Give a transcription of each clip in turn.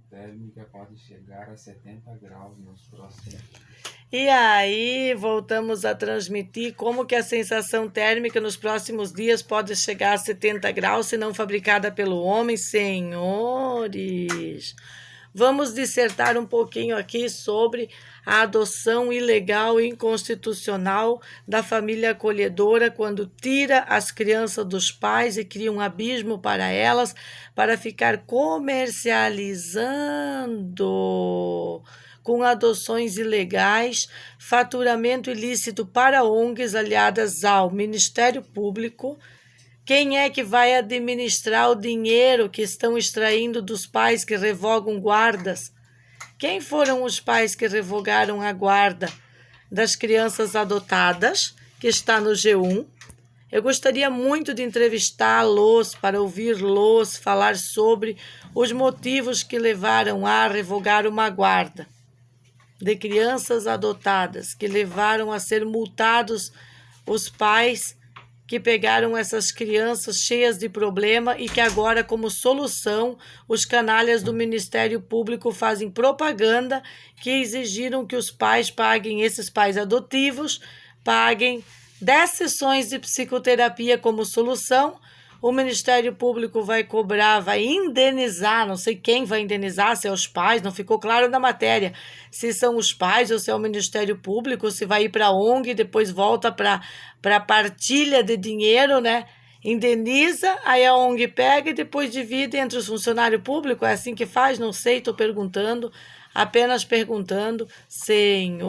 térmica pode chegar a 70 graus nos próximos. E aí, voltamos a transmitir como que a sensação térmica nos próximos dias pode chegar a 70 graus se não fabricada pelo homem, senhores. Vamos dissertar um pouquinho aqui sobre a adoção ilegal e inconstitucional da família acolhedora, quando tira as crianças dos pais e cria um abismo para elas, para ficar comercializando com adoções ilegais, faturamento ilícito para ONGs aliadas ao Ministério Público. Quem é que vai administrar o dinheiro que estão extraindo dos pais que revogam guardas? Quem foram os pais que revogaram a guarda das crianças adotadas, que está no G1? Eu gostaria muito de entrevistá-los para ouvi-los falar sobre os motivos que levaram a revogar uma guarda de crianças adotadas, que levaram a ser multados os pais que pegaram essas crianças cheias de problema e que agora, como solução, os canalhas do Ministério Público fazem propaganda que exigiram que os pais paguem, esses pais adotivos, paguem 10 sessões de psicoterapia como solução. O Ministério Público vai cobrar, vai indenizar, não sei quem vai indenizar, se é os pais, não ficou claro na matéria, se são os pais ou se é o Ministério Público, se vai ir para a ONG e depois volta para a partilha de dinheiro, né? Indeniza, aí a ONG pega e depois divide entre os funcionários públicos, é assim que faz? Não sei, estou perguntando, apenas perguntando. Senhores,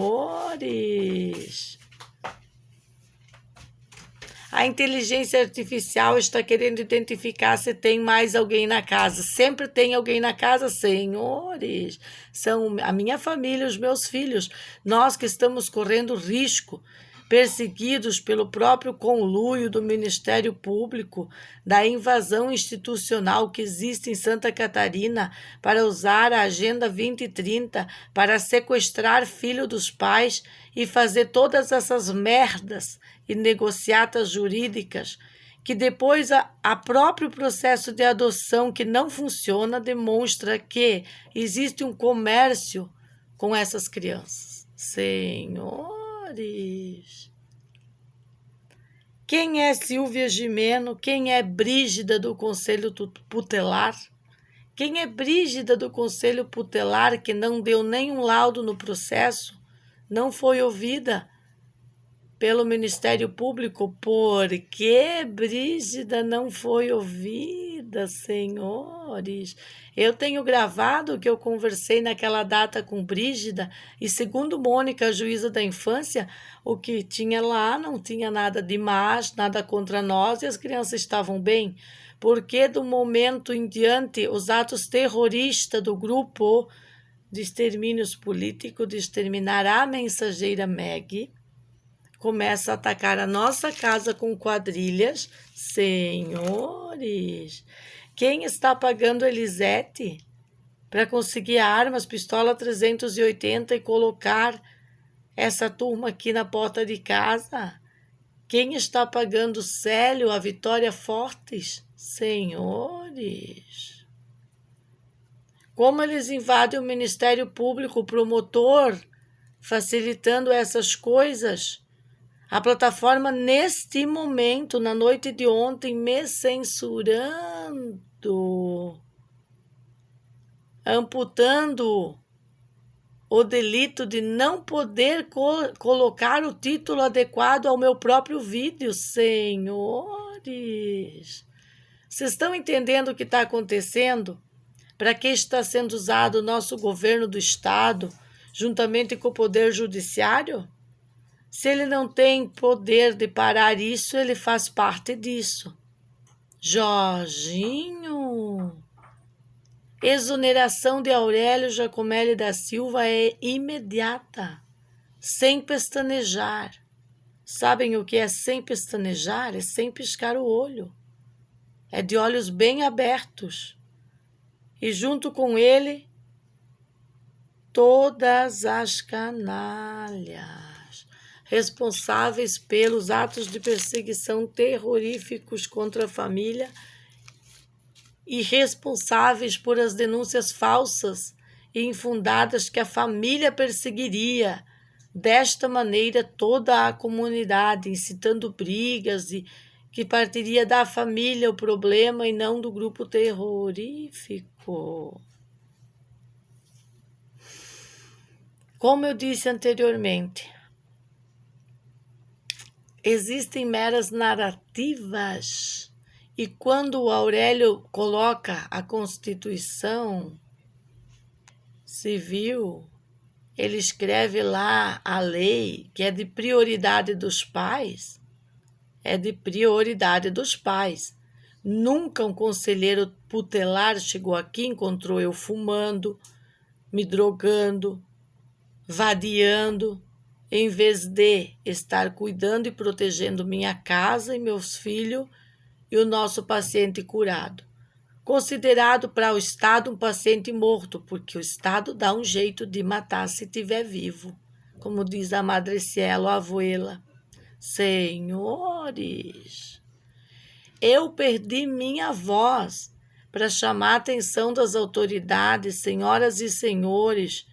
a inteligência artificial está querendo identificar se tem mais alguém na casa. Sempre tem alguém na casa, senhores. São a minha família, os meus filhos. Nós que estamos correndo risco, perseguidos pelo próprio conluio do Ministério Público, da invasão institucional que existe em Santa Catarina para usar a Agenda 2030 para sequestrar filho dos pais e fazer todas essas merdas e negociatas jurídicas, que depois a próprio processo de adoção que não funciona demonstra que existe um comércio com essas crianças. Senhores, quem é Silvia Gimeno? Quem é Brígida do Conselho Tutelar? Quem é Brígida do Conselho Tutelar que não deu nenhum laudo no processo? Não foi ouvida pelo Ministério Público? Por que Brígida não foi ouvida, senhores? Eu tenho gravado que eu conversei naquela data com Brígida e, segundo Mônica, a juíza da infância, o que tinha lá não tinha nada demais, nada contra nós e as crianças estavam bem. Porque do momento em diante, os atos terroristas do grupo de extermínios políticos, de exterminar a mensageira Meg, começa a atacar a nossa casa com quadrilhas. Senhores, quem está pagando Elisete para conseguir armas, pistola 380 e colocar essa turma aqui na porta de casa? Quem está pagando Célio, a Vitória Fortes? Senhores, como eles invadem o Ministério Público, o promotor, facilitando essas coisas. A plataforma, neste momento, na noite de ontem, me censurando, amputando o delito de não poder colocar o título adequado ao meu próprio vídeo. Senhores, vocês estão entendendo o que está acontecendo? Para que está sendo usado o nosso governo do Estado, juntamente com o Poder Judiciário? Se ele não tem poder de parar isso, ele faz parte disso. Jorginho, exoneração de Aurélio Giacomelli da Silva é imediata, sem pestanejar. Sabem o que é sem pestanejar? É sem piscar o olho. É de olhos bem abertos. E junto com ele, todas as canalhas responsáveis pelos atos de perseguição terroríficos contra a família e responsáveis por as denúncias falsas e infundadas que a família perseguiria desta maneira toda a comunidade, incitando brigas e que partiria da família o problema e não do grupo terrorífico. Como eu disse anteriormente, existem meras narrativas, e quando o Aurélio coloca a Constituição Civil, ele escreve lá a lei que é de prioridade dos pais, é de prioridade dos pais. Nunca um conselheiro tutelar chegou aqui, encontrou eu fumando, me drogando, vadiando, em vez de estar cuidando e protegendo minha casa e meus filhos e o nosso paciente curado. Considerado para o Estado um paciente morto, porque o Estado dá um jeito de matar se estiver vivo, como diz a Madre Cielo, a abuela. Senhores, eu perdi minha voz para chamar a atenção das autoridades, senhoras e senhores,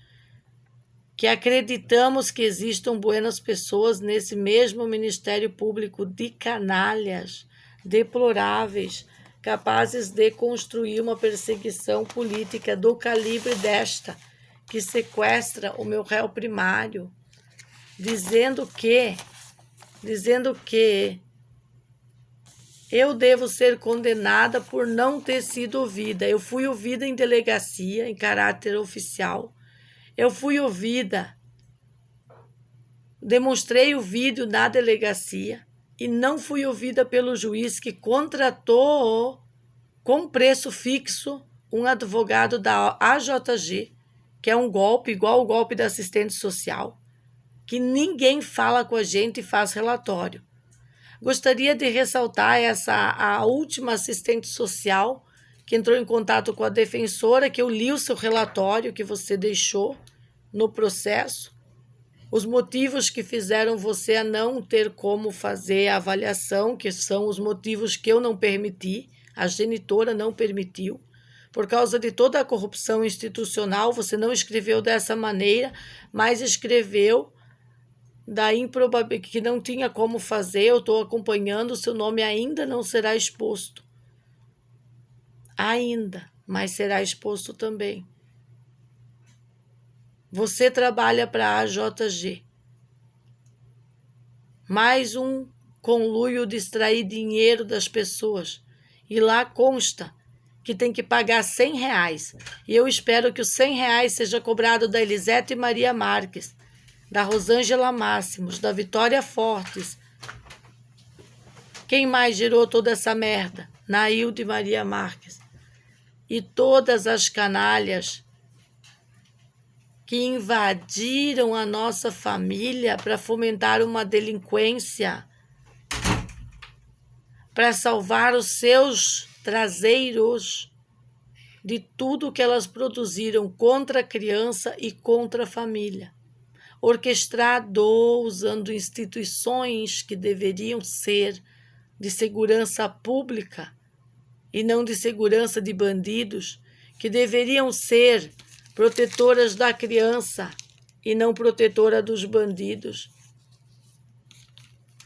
que acreditamos que existam buenas pessoas nesse mesmo Ministério Público de canalhas, deploráveis, capazes de construir uma perseguição política do calibre desta, que sequestra o meu réu primário, dizendo que eu devo ser condenada por não ter sido ouvida. Eu fui ouvida em delegacia, em caráter oficial. Eu fui ouvida, demonstrei o vídeo na delegacia e não fui ouvida pelo juiz que contratou com preço fixo um advogado da AJG, que é um golpe igual o golpe da assistente social, que ninguém fala com a gente e faz relatório. Gostaria de ressaltar a última assistente social que entrou em contato com a defensora, que eu li o seu relatório que você deixou no processo, os motivos que fizeram você a não ter como fazer a avaliação, que são os motivos que eu não permiti, a genitora não permitiu, por causa de toda a corrupção institucional, você não escreveu dessa maneira, mas escreveu da improbabilidade que não tinha como fazer. Eu estou acompanhando, o seu nome ainda não será exposto. Ainda, mas será exposto também. Você trabalha para a AJG. Mais um conluio de extrair dinheiro das pessoas. E lá consta que tem que pagar R$100. E eu espero que os R$100 seja cobrado da Elisete Maria Marques, da Rosângela Máximos, da Vitória Fortes. Quem mais gerou toda essa merda? Nailde Maria Marques. E todas as canalhas que invadiram a nossa família para fomentar uma delinquência, para salvar os seus traseiros de tudo que elas produziram contra a criança e contra a família. Orquestrado usando instituições que deveriam ser de segurança pública e não de segurança de bandidos, que deveriam ser protetoras da criança e não protetora dos bandidos.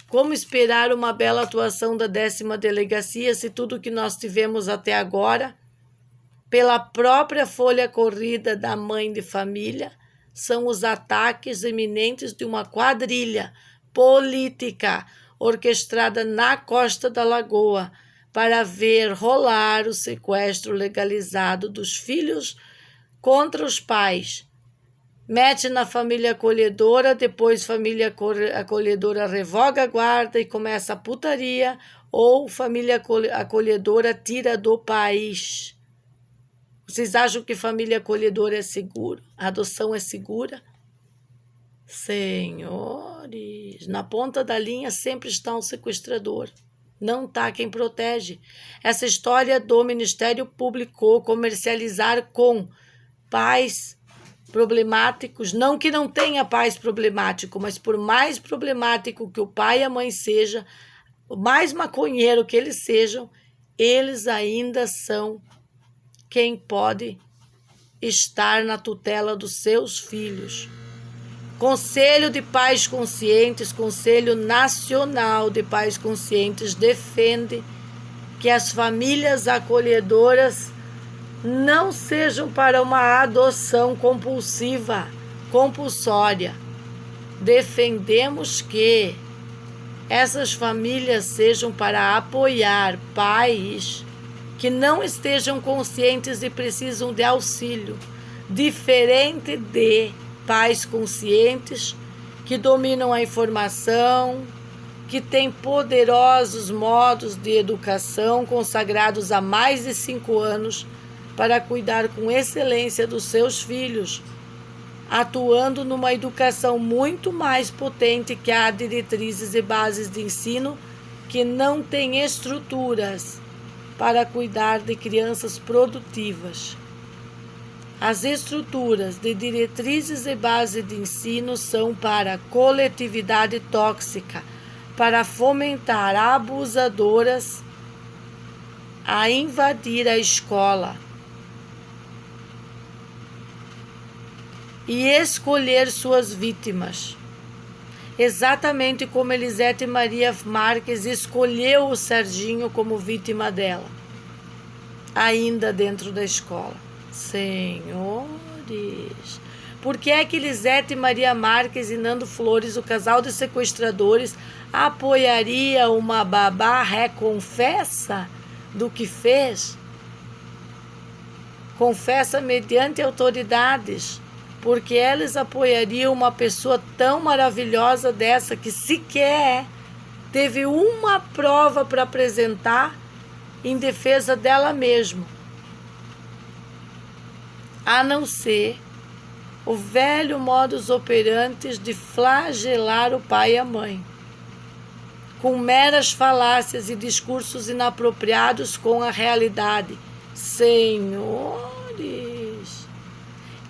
Como esperar uma bela atuação da 10ª Delegacia se tudo que nós tivemos até agora, pela própria folha corrida da mãe de família, são os ataques iminentes de uma quadrilha política orquestrada na Costa da Lagoa para ver rolar o sequestro legalizado dos filhos contra os pais. Mete na família acolhedora, depois família acolhedora revoga a guarda e começa a putaria, ou família acolhedora tira do país. Vocês acham que família acolhedora é seguro? A adoção é segura? Senhores, na ponta da linha sempre está um sequestrador. Não está quem protege. Essa história do Ministério Público comercializar com pais problemáticos, não que não tenha pais problemáticos, mas por mais problemático que o pai e a mãe sejam, o mais maconheiro que eles sejam, eles ainda são quem pode estar na tutela dos seus filhos. Conselho de Pais Conscientes, Conselho Nacional de Pais Conscientes, defende que as famílias acolhedoras não sejam para uma adoção compulsória. Defendemos que essas famílias sejam para apoiar pais que não estejam conscientes e precisam de auxílio, diferente de pais conscientes que dominam a informação, que têm poderosos modos de educação consagrados há mais de 5 anos para cuidar com excelência dos seus filhos, atuando numa educação muito mais potente que há diretrizes e bases de ensino que não têm estruturas para cuidar de crianças produtivas. As estruturas de diretrizes e base de ensino são para coletividade tóxica, para fomentar abusadoras a invadir a escola e escolher suas vítimas, exatamente como Elisete Maria Marques escolheu o Serginho como vítima dela, ainda dentro da escola. Senhores, por que é que Elisete Maria Marques e Nando Flores, o casal de sequestradores, apoiaria uma babá reconfessa do que fez? Confessa mediante autoridades, porque eles apoiariam uma pessoa tão maravilhosa dessa que sequer teve uma prova para apresentar em defesa dela mesma, a não ser o velho modus operandi de flagelar o pai e a mãe, com meras falácias e discursos inapropriados com a realidade. Senhores,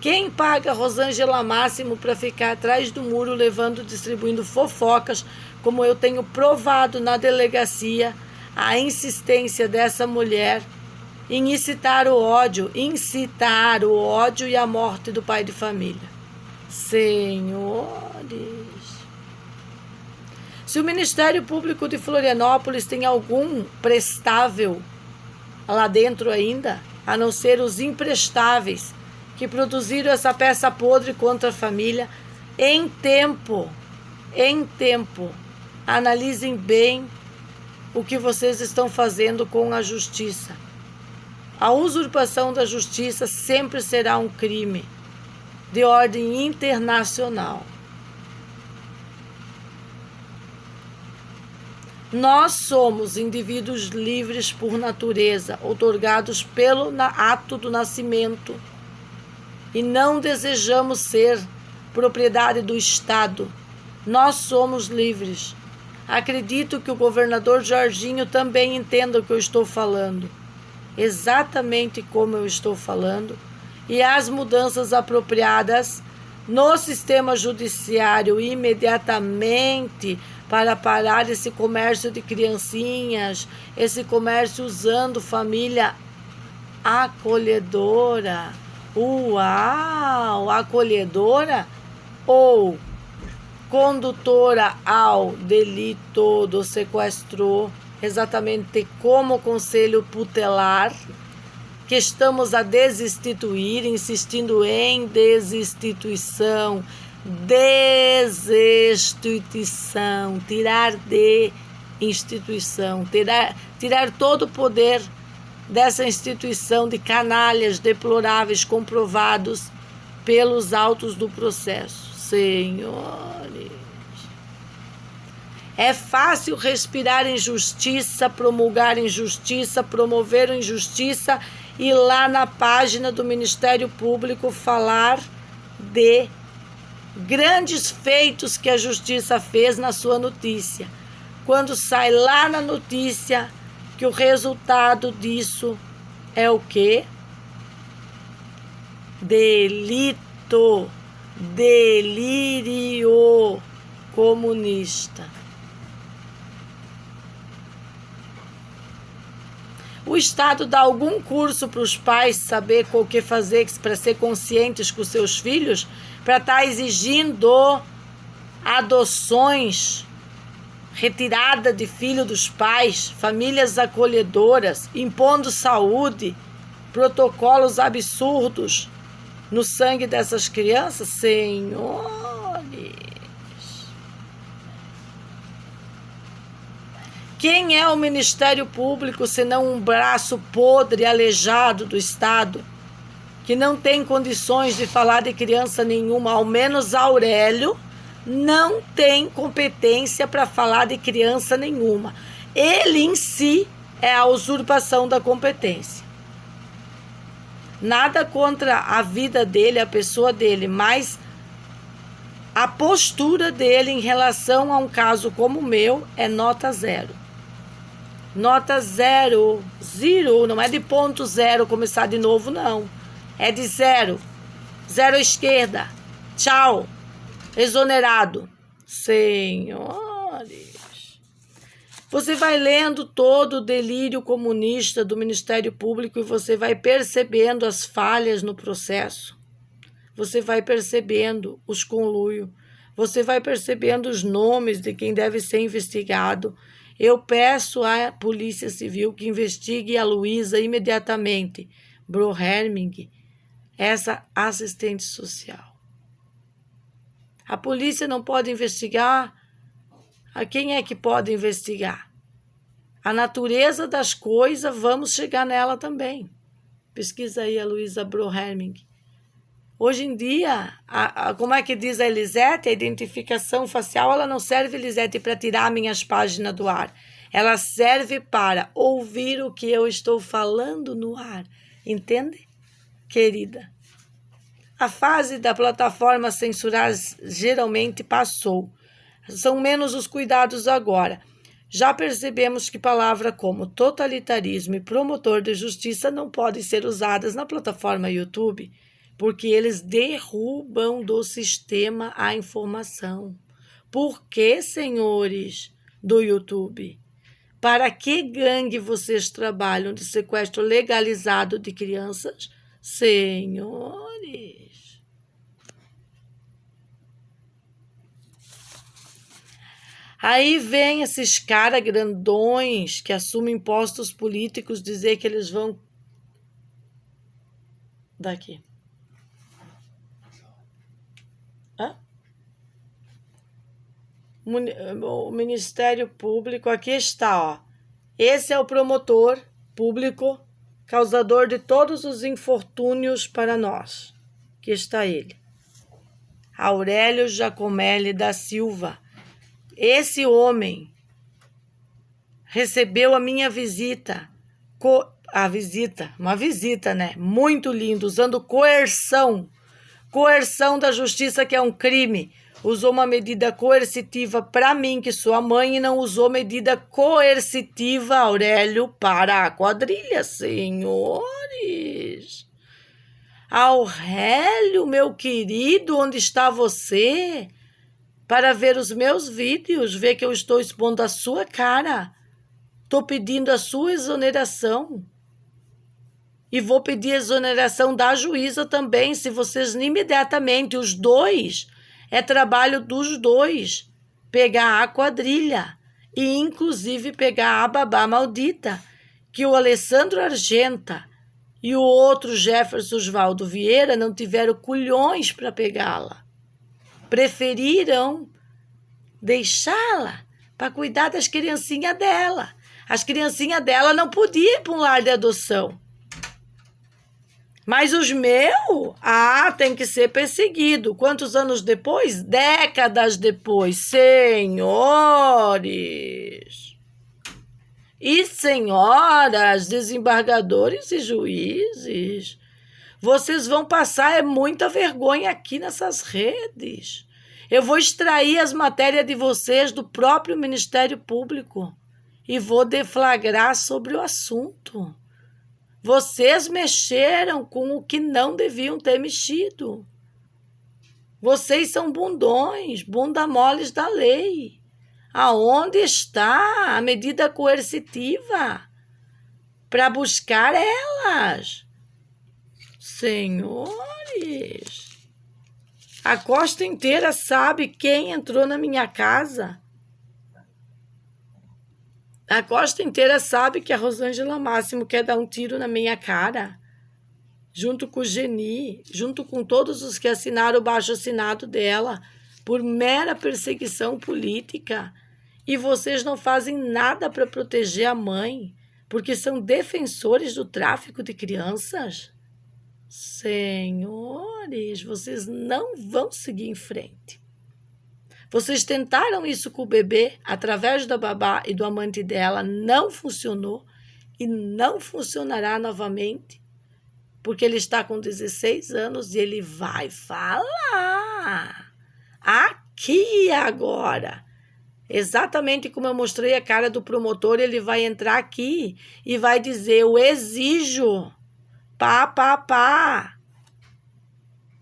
quem paga Rosângela Máximo para ficar atrás do muro distribuindo fofocas, como eu tenho provado na delegacia, a insistência dessa mulher em incitar o ódio e a morte do pai de família? Senhores, se o Ministério Público de Florianópolis tem algum prestável lá dentro ainda, a não ser os imprestáveis que produziram essa peça podre contra a família, em tempo, analisem bem o que vocês estão fazendo com a justiça. A usurpação da justiça sempre será um crime de ordem internacional. Nós somos indivíduos livres por natureza, outorgados pelo ato do nascimento, e não desejamos ser propriedade do Estado. Nós somos livres. Acredito que o governador Jorginho também entenda o que eu estou falando, exatamente como eu estou falando, e as mudanças apropriadas no sistema judiciário imediatamente para parar esse comércio de criancinhas, esse comércio usando família acolhedora. Uau! Acolhedora ou condutora ao delito do sequestro, exatamente como o Conselho Tutelar, que estamos a desinstituir, insistindo em desinstituição, tirar de instituição, tirar todo o poder dessa instituição de canalhas deploráveis comprovados pelos autos do processo. Senhores, é fácil respirar injustiça, promulgar injustiça, promover injustiça e lá na página do Ministério Público falar de grandes feitos que a justiça fez na sua notícia. Quando sai lá na notícia que o resultado disso é o quê? Delito, delírio comunista. O Estado dá algum curso para os pais saber o que fazer para ser conscientes com seus filhos, para estar exigindo adoções, retirada de filho dos pais, famílias acolhedoras, impondo saúde, protocolos absurdos no sangue dessas crianças? Senhores, quem é o Ministério Público senão um braço podre, aleijado do Estado, que não tem condições de falar de criança nenhuma? Ao menos Aurélio não tem competência para falar de criança nenhuma. Ele em si é a usurpação da competência. Nada contra a vida dele, a pessoa dele, mas a postura dele em relação a um caso como o meu é nota 0. Nota 0, não é de ponto 0 começar de novo, não. É de 0. 0 à esquerda. Tchau. Exonerado. Senhores, você vai lendo todo o delírio comunista do Ministério Público e você vai percebendo as falhas no processo. Você vai percebendo os conluios. Você vai percebendo os nomes de quem deve ser investigado. Eu peço à Polícia Civil que investigue a Luísa imediatamente, Broherming, essa assistente social. A polícia não pode investigar. A quem é que pode investigar? A natureza das coisas, vamos chegar nela também. Pesquisa aí a Luísa Broherming. Hoje em dia, como é que diz a Elisete, a identificação facial, ela não serve, Elisete, para tirar minhas páginas do ar. Ela serve para ouvir o que eu estou falando no ar. Entende, querida? A fase da plataforma censurar geralmente passou. São menos os cuidados agora. Já percebemos que palavras como totalitarismo e promotor de justiça não podem ser usadas na plataforma YouTube, porque eles derrubam do sistema a informação. Por que, senhores do YouTube? Para que gangue vocês trabalham de sequestro legalizado de crianças? Senhores, aí vem esses caras grandões que assumem postos políticos dizer que eles vão daqui. O Ministério Público, aqui está, ó. Esse é o promotor público, causador de todos os infortúnios para nós. Aqui está ele. Aurélio Giacomelli da Silva. Esse homem recebeu a minha visita. Uma visita, né? Muito lindo, usando coerção. Coerção da justiça, que é um crime. Usou uma medida coercitiva para mim, que sou a mãe, e não usou medida coercitiva, Aurélio, para a quadrilha, senhores. Aurélio, meu querido, onde está você? Para ver os meus vídeos, ver que eu estou expondo a sua cara. Estou pedindo a sua exoneração. E vou pedir a exoneração da juíza também, se vocês imediatamente, os dois, é trabalho dos dois, pegar a quadrilha e inclusive pegar a babá maldita, que o Alessandro Argenta e o outro Jefferson Osvaldo Vieira não tiveram culhões para pegá-la. Preferiram deixá-la para cuidar das criancinhas dela. As criancinhas dela não podiam ir para um lar de adoção. Mas os meus, tem que ser perseguido. Quantos anos depois? Décadas depois. Senhores e senhoras, desembargadores e juízes, vocês vão passar muita vergonha aqui nessas redes. Eu vou extrair as matérias de vocês do próprio Ministério Público e vou deflagrar sobre o assunto. Vocês mexeram com o que não deviam ter mexido. Vocês são bundões, bunda moles da lei. Aonde está a medida coercitiva? para buscar elas. Senhores, a costa inteira sabe quem entrou na minha casa. A costa inteira sabe que a Rosângela Máximo quer dar um tiro na minha cara, junto com o Geni, junto com todos os que assinaram o baixo-assinado dela, por mera perseguição política. E vocês não fazem nada para proteger a mãe, porque são defensores do tráfico de crianças? Senhores, vocês não vão seguir em frente. Vocês tentaram isso com o bebê, através da babá e do amante dela, não funcionou e não funcionará novamente, porque ele está com 16 anos e ele vai falar aqui e agora. Exatamente como eu mostrei a cara do promotor, ele vai entrar aqui e vai dizer: eu exijo, pá.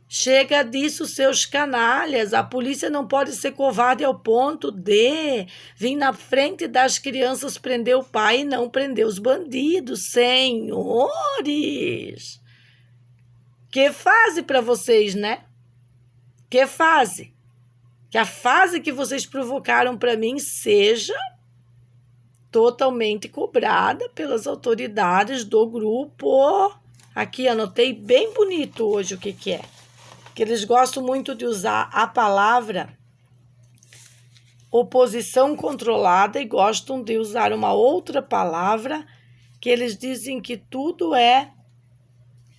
Chega disso, seus canalhas. A polícia não pode ser covarde ao ponto de vir na frente das crianças prender o pai e não prender os bandidos. Senhores, que fase para vocês, né? Que fase? Que a fase que vocês provocaram para mim seja totalmente cobrada pelas autoridades do grupo. Aqui anotei bem bonito hoje o que é. Que eles gostam muito de usar a palavra oposição controlada e gostam de usar uma outra palavra que eles dizem que tudo é,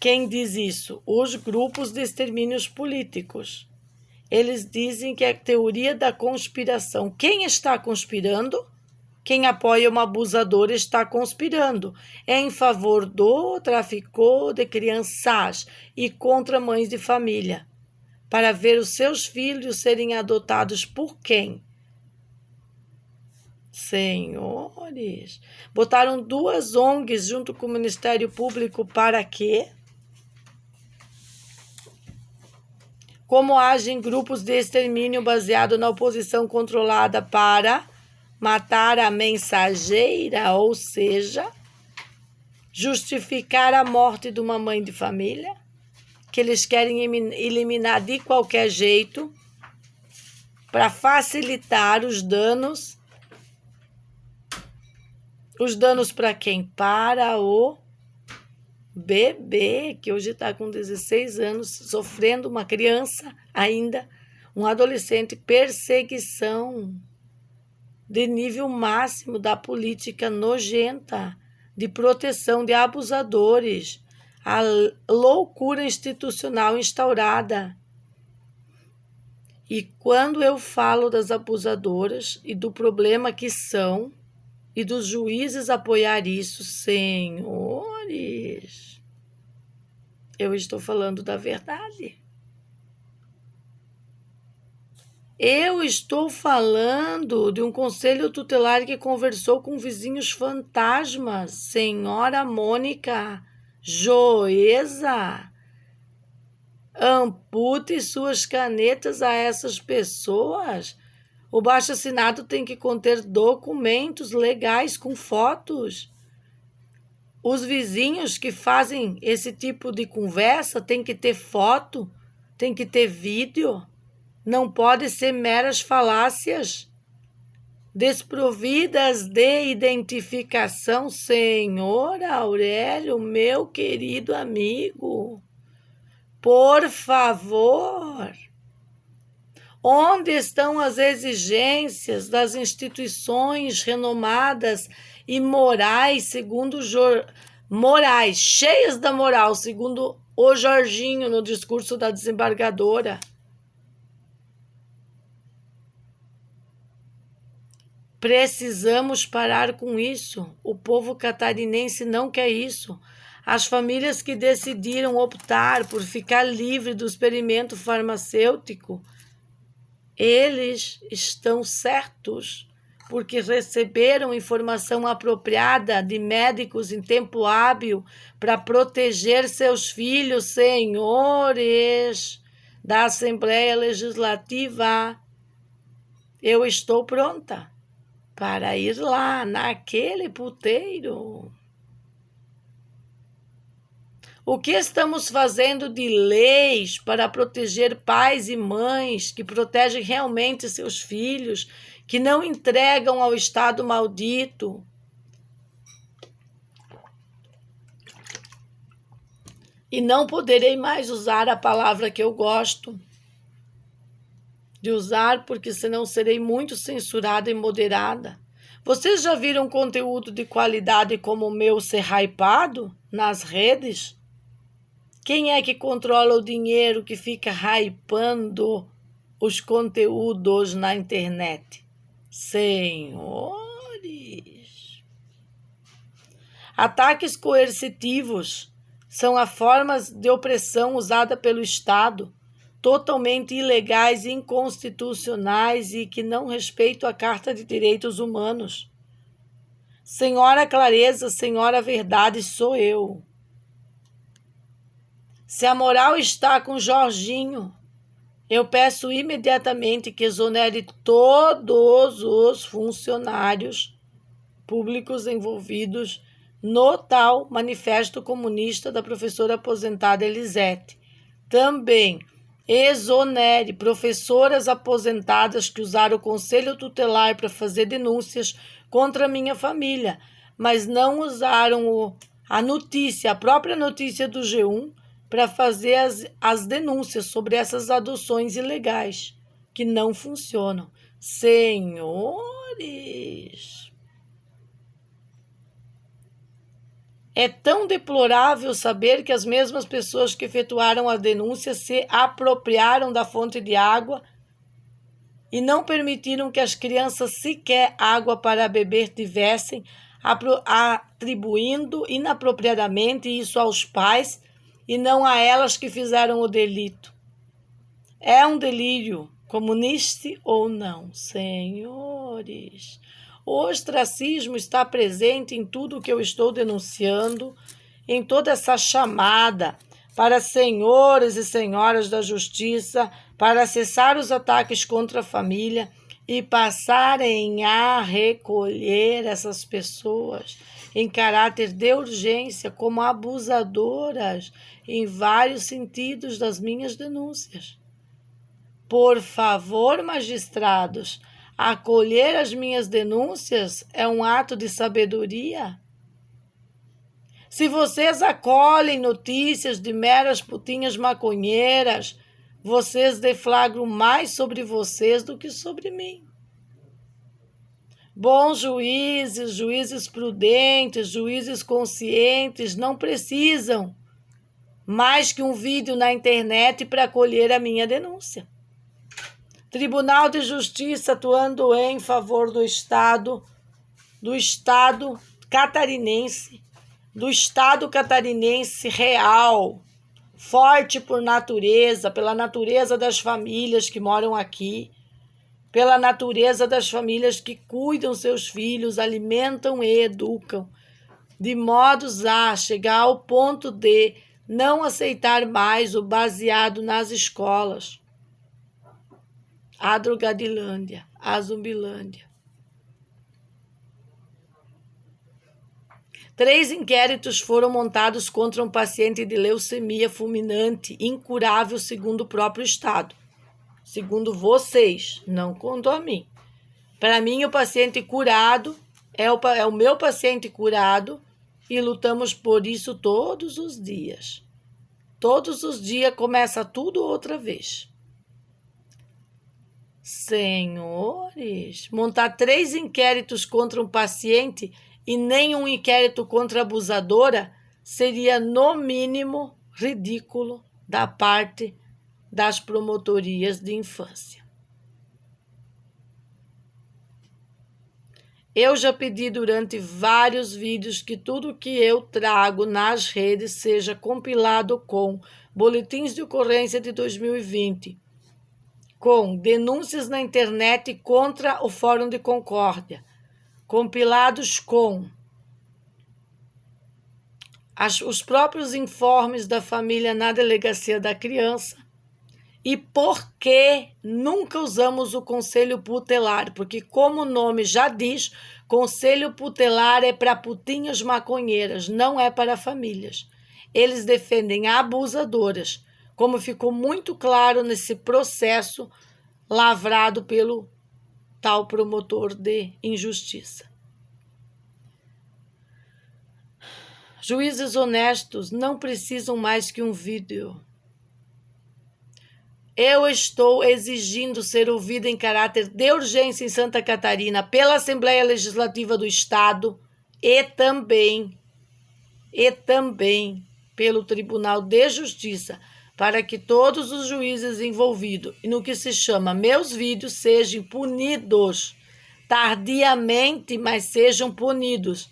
quem diz isso? Os grupos de extermínios políticos. Eles dizem que é a teoria da conspiração. Quem está conspirando? Quem apoia uma abusadora está conspirando. É em favor do tráfico de crianças e contra mães de família, para ver os seus filhos serem adotados por quem? Senhores, botaram 2 ONGs junto com o Ministério Público para quê? Como agem grupos de extermínio baseado na oposição controlada para matar a mensageira, ou seja, justificar a morte de uma mãe de família, que eles querem eliminar de qualquer jeito para facilitar os danos. Os danos para quem? Para o bebê, que hoje está com 16 anos, sofrendo, uma criança ainda, um adolescente, perseguição de nível máximo da política nojenta, de proteção de abusadores, a loucura institucional instaurada. E quando eu falo das abusadoras e do problema que são, e dos juízes apoiar isso, senhores, eu estou falando da verdade. Eu estou falando de um conselho tutelar que conversou com vizinhos fantasmas. Senhora Mônica Joesa, ampute suas canetas a essas pessoas. O baixo-assinado tem que conter documentos legais com fotos. Os vizinhos que fazem esse tipo de conversa têm que ter foto, tem que ter vídeo. Não pode ser meras falácias desprovidas de identificação. Senhor Aurélio, meu querido amigo, por favor, onde estão as exigências das instituições renomadas e morais, morais, cheias da moral, segundo o Jorginho no discurso da desembargadora? Precisamos parar com isso. O povo catarinense não quer isso. As famílias que decidiram optar por ficar livre do experimento farmacêutico, eles estão certos, porque receberam informação apropriada de médicos em tempo hábil para proteger seus filhos. Senhores da Assembleia Legislativa, eu estou pronta para ir lá naquele puteiro O que estamos fazendo de leis para proteger pais e mães que protegem realmente seus filhos, que não entregam ao Estado maldito? E não poderei mais usar a palavra que eu gosto de usar, porque senão serei muito censurada e moderada. Vocês já viram conteúdo de qualidade como o meu ser hypado nas redes? Quem é que controla o dinheiro que fica hypando os conteúdos na internet? Senhores! Ataques coercitivos são as formas de opressão usada pelo Estado, totalmente ilegais e inconstitucionais e que não respeitam a Carta de Direitos Humanos. Senhora Clareza, Senhora Verdade, sou eu. Se a moral está com Jorginho, eu peço imediatamente que exonere todos os funcionários públicos envolvidos no tal manifesto comunista da professora aposentada Elisete. Também exonere professoras aposentadas que usaram o conselho tutelar para fazer denúncias contra a minha família, mas não usaram a notícia, a própria notícia do G1, para fazer as denúncias sobre essas adoções ilegais, que não funcionam. Senhores! É tão deplorável saber que as mesmas pessoas que efetuaram a denúncia se apropriaram da fonte de água e não permitiram que as crianças sequer água para beber tivessem, atribuindo inapropriadamente isso aos pais e não a elas que fizeram o delito. É um delírio, comunista ou não, senhores. O ostracismo está presente em tudo o que eu estou denunciando, em toda essa chamada para senhores e senhoras da justiça, para cessar os ataques contra a família e passarem a recolher essas pessoas em caráter de urgência como abusadoras em vários sentidos das minhas denúncias. Por favor, magistrados, acolher as minhas denúncias é um ato de sabedoria? Se vocês acolhem notícias de meras putinhas maconheiras, vocês deflagram mais sobre vocês do que sobre mim. Bons juízes, juízes prudentes, juízes conscientes não precisam mais que um vídeo na internet para acolher a minha denúncia. Tribunal de Justiça atuando em favor do Estado catarinense, do Estado catarinense real, forte por natureza, pela natureza das famílias que moram aqui, pela natureza das famílias que cuidam seus filhos, alimentam e educam, de modos a chegar ao ponto de não aceitar mais o baseado nas escolas. A Drogadilândia, a Zumbilândia. 3 inquéritos foram montados contra um paciente de leucemia fulminante, incurável segundo o próprio Estado. Segundo vocês, não contou a mim. Para mim, o paciente curado é o meu paciente curado e lutamos por isso todos os dias. Todos os dias começa tudo outra vez. Senhores, montar 3 inquéritos contra um paciente e nenhum inquérito contra a abusadora seria, no mínimo, ridículo da parte das promotorias de infância. Eu já pedi durante vários vídeos que tudo que eu trago nas redes seja compilado com boletins de ocorrência de 2020, com denúncias na internet contra o Fórum de Concórdia, compilados com os próprios informes da família na delegacia da criança. E por que nunca usamos o conselho tutelar? Porque, como o nome já diz, conselho tutelar é para putinhas maconheiras, não é para famílias. eles defendem abusadoras, como ficou muito claro nesse processo lavrado pelo tal promotor de injustiça. Juízes honestos não precisam mais que um vídeo. Eu estou exigindo ser ouvida em caráter de urgência em Santa Catarina pela Assembleia Legislativa do Estado e também pelo Tribunal de Justiça, para que todos os juízes envolvidos no que se chama meus vídeos sejam punidos, tardiamente, mas sejam punidos,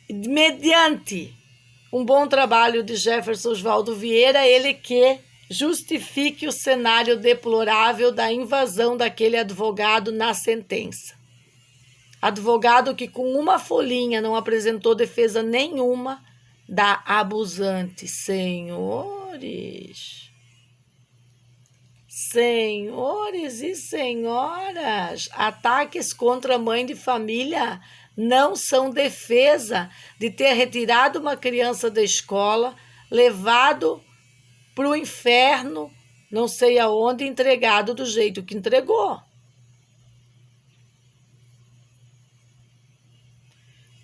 mediante um bom trabalho de Jefferson Oswaldo Vieira, ele que justifique o cenário deplorável da invasão daquele advogado na sentença. Advogado que com uma folhinha não apresentou defesa nenhuma da abusante. Senhores e senhoras, ataques contra a mãe de família não são defesa de ter retirado uma criança da escola, levado para o inferno, não sei aonde, entregado do jeito que entregou.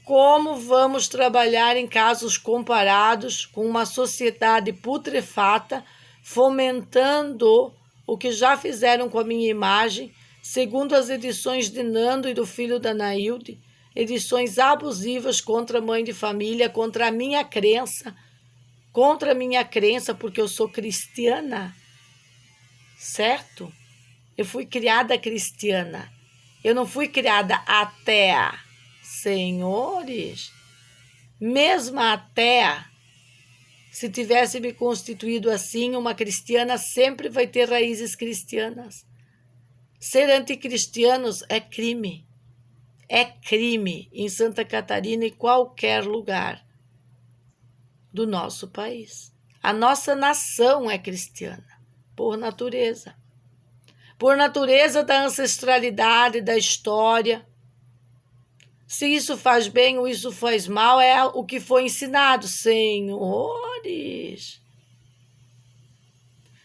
Como vamos trabalhar em casos comparados com uma sociedade putrefata, fomentando o que já fizeram com a minha imagem, segundo as edições de Nando e do filho da Nailde, edições abusivas contra a mãe de família, contra a minha crença, porque eu sou cristiana, certo? Eu fui criada cristiana, eu não fui criada ateia. Senhores, mesmo a ateia, se tivesse me constituído assim, uma cristiana sempre vai ter raízes cristianas. Ser anticristianos é crime. É crime em Santa Catarina e qualquer lugar do nosso país. A nossa nação é cristiana, por natureza. Por natureza da ancestralidade, da história. Se isso faz bem ou isso faz mal, é o que foi ensinado, senhores.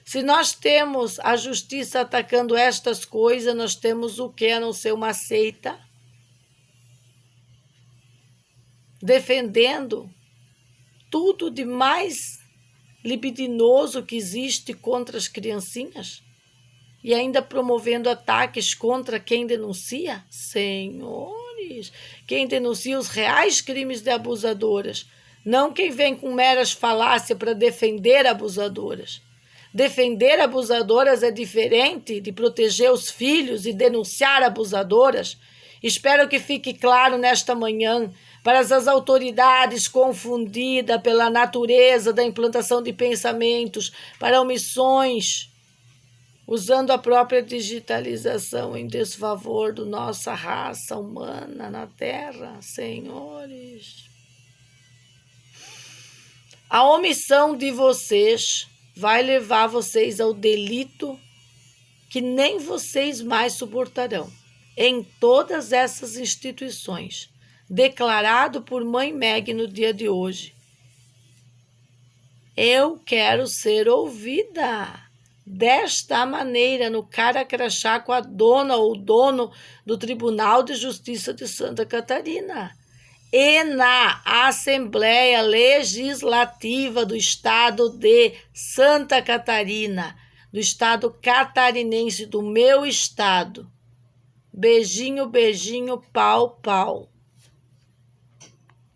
Se nós temos a justiça atacando estas coisas, nós temos o que a não ser uma seita? Defendendo tudo de mais libidinoso que existe contra as criancinhas? E ainda promovendo ataques contra quem denuncia? Senhores, quem denuncia os reais crimes de abusadoras, não quem vem com meras falácias para defender abusadoras. Defender abusadoras é diferente de proteger os filhos e denunciar abusadoras. Espero que fique claro nesta manhã para as autoridades confundidas pela natureza da implantação de pensamentos para omissões, usando a própria digitalização em desfavor da nossa raça humana na Terra, senhores. A omissão de vocês vai levar vocês ao delito que nem vocês mais suportarão em todas essas instituições, declarado por Mãe Meg no dia de hoje. Eu quero ser ouvida desta maneira, no cara crachá com a dona ou dono do Tribunal de Justiça de Santa Catarina e na Assembleia Legislativa do Estado de Santa Catarina, do Estado catarinense, do meu estado. Beijinho, beijinho, pau, pau.